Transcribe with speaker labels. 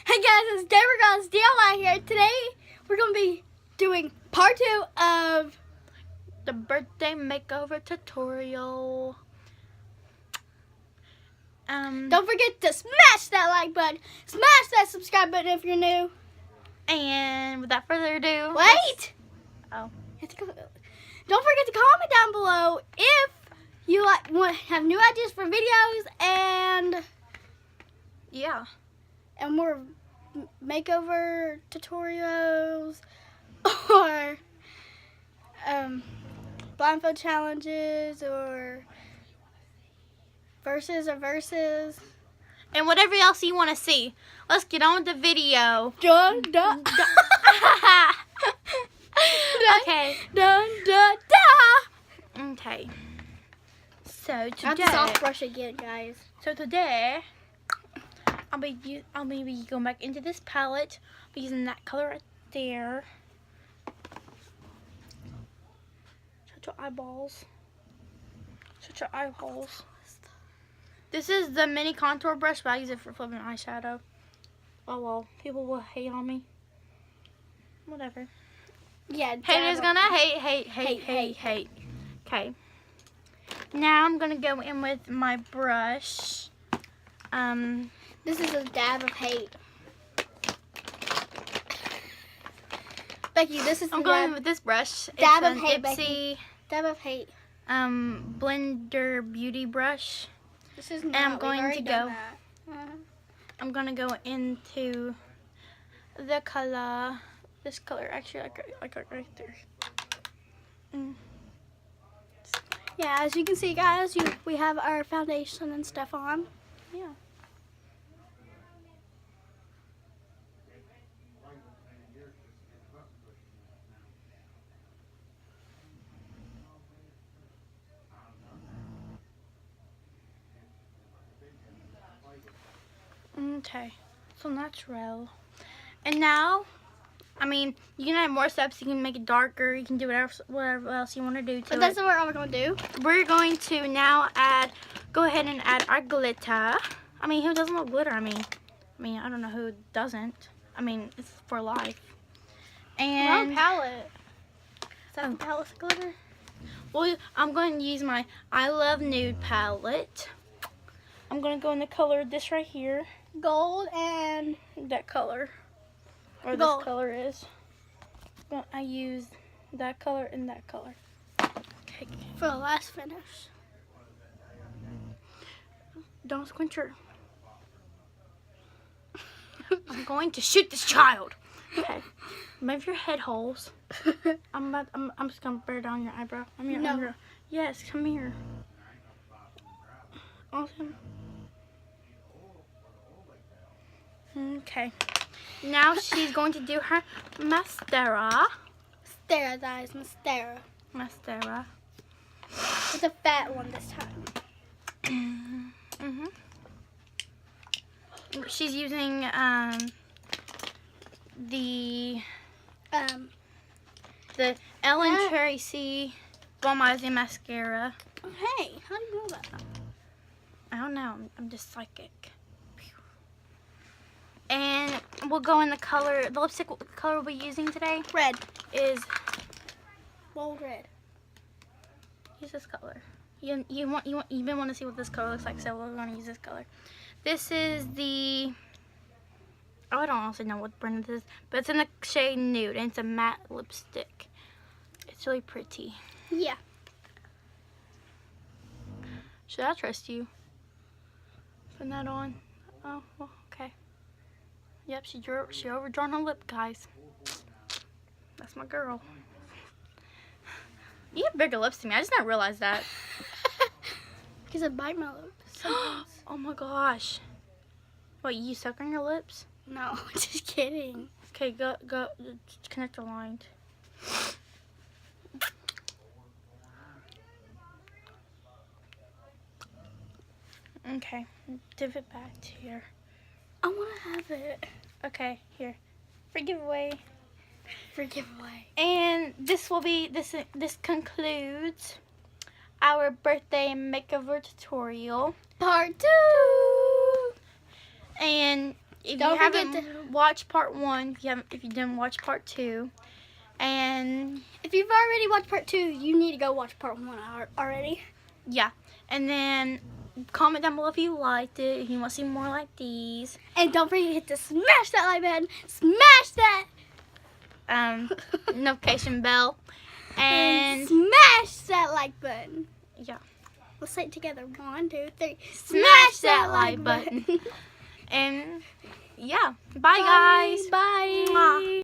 Speaker 1: Hey guys, it's Deborah's DIY here. Today we're going to be doing part 2 of
Speaker 2: the birthday makeover tutorial.
Speaker 1: Don't forget to smash that like button, smash that subscribe button if you're new.
Speaker 2: And without further ado,
Speaker 1: Wait!
Speaker 2: Oh.
Speaker 1: Don't forget to comment down below if you have new ideas for videos and more makeover tutorials or blindfold challenges or verses
Speaker 2: and whatever else you want to see. Let's get on with the video.
Speaker 1: Dun, dun, dun.
Speaker 2: Okay.
Speaker 1: Dun, dun, dun.
Speaker 2: Okay. So
Speaker 1: Not the
Speaker 2: today,
Speaker 1: soft brush again, guys.
Speaker 2: I'll be going back into this palette. I'll be using that color right there. Shut your eyeballs. Shut your eye holes. This is the mini contour brush, but I use it for flipping eyeshadow. Oh well, people will hate on me. Whatever.
Speaker 1: Yeah.
Speaker 2: Haters gonna hate. Okay. Now I'm gonna go in with my brush.
Speaker 1: This is a dab of hate. Becky, this is
Speaker 2: I'm going with this brush.
Speaker 1: Dab
Speaker 2: It's
Speaker 1: of
Speaker 2: an
Speaker 1: hate,
Speaker 2: Ipsy,
Speaker 1: Becky. Dab of hate.
Speaker 2: Blender Beauty brush.
Speaker 1: This is
Speaker 2: And
Speaker 1: not.
Speaker 2: I'm going to go. I'm gonna go into the color. This color, actually, like right there.
Speaker 1: Yeah, as you can see, guys, we have our foundation and stuff on.
Speaker 2: Yeah. Okay, so natural. And now, I mean, you can add more steps. You can make it darker. You can do whatever else you want to do to
Speaker 1: But that's not what we're going to do.
Speaker 2: We're going to now go ahead and add our glitter. I mean, who doesn't love glitter? I mean, I don't know who doesn't. I mean, it's for life. And
Speaker 1: palette. Is that the palette glitter?
Speaker 2: well, I'm going to use my I Love Nude palette. I'm going to go in the color this right here.
Speaker 1: Gold and
Speaker 2: That color. Or
Speaker 1: gold.
Speaker 2: this color is. But I use that color and that color. Okay.
Speaker 1: For the last finish.
Speaker 2: Don't squint your. I'm going to shoot this child. Okay. Move your head holes. I'm just gonna burn it on your eyebrow.
Speaker 1: No.
Speaker 2: Yes, come here. Awesome. Okay. Now she's going to do her mascara.
Speaker 1: Mascara, guys. Mascara.
Speaker 2: Mascara.
Speaker 1: It's a fat one this time.
Speaker 2: She's using the Ellen Tracy Volumizing mascara.
Speaker 1: Hey, how do you know that?
Speaker 2: I don't know. I'm just psychic. And we'll go in the color. The lipstick color we'll be using today
Speaker 1: Red.
Speaker 2: is
Speaker 1: Bold red.
Speaker 2: use this color. You've been wanting to see what this color looks like, so we're going to use this color. This is the I don't honestly know what brand it is, but it's in the shade Nude, and it's a matte lipstick. It's really pretty.
Speaker 1: Yeah.
Speaker 2: Should I trust you? Putting that on. Oh, well, okay. Yep, she overdrawn her lip, guys. That's my girl. You have bigger lips than me. I just didn't realize that.
Speaker 1: Because I bite my lips.
Speaker 2: Oh my gosh. What, you suck on your lips?
Speaker 1: No, just kidding.
Speaker 2: Okay, go, connect the lines. Okay, dip it back to here.
Speaker 1: I want to have it.
Speaker 2: Okay, here. For giveaway.
Speaker 1: For giveaway.
Speaker 2: And this concludes our birthday makeover tutorial.
Speaker 1: Part 2.
Speaker 2: And if
Speaker 1: Don't
Speaker 2: you
Speaker 1: forget
Speaker 2: haven't watched part 1, if you didn't watch part 2, and
Speaker 1: if you've already watched part 2, you need to go watch part 1 already.
Speaker 2: yeah, and then comment down below if you liked it, if you want to see more like these.
Speaker 1: And don't forget to smash that like button, smash that
Speaker 2: Notification bell, and
Speaker 1: smash that like button.
Speaker 2: yeah,
Speaker 1: Let's say it together. 1, 2, 3.
Speaker 2: smash that like button. And yeah, bye guys.
Speaker 1: Bye.
Speaker 2: Mwah.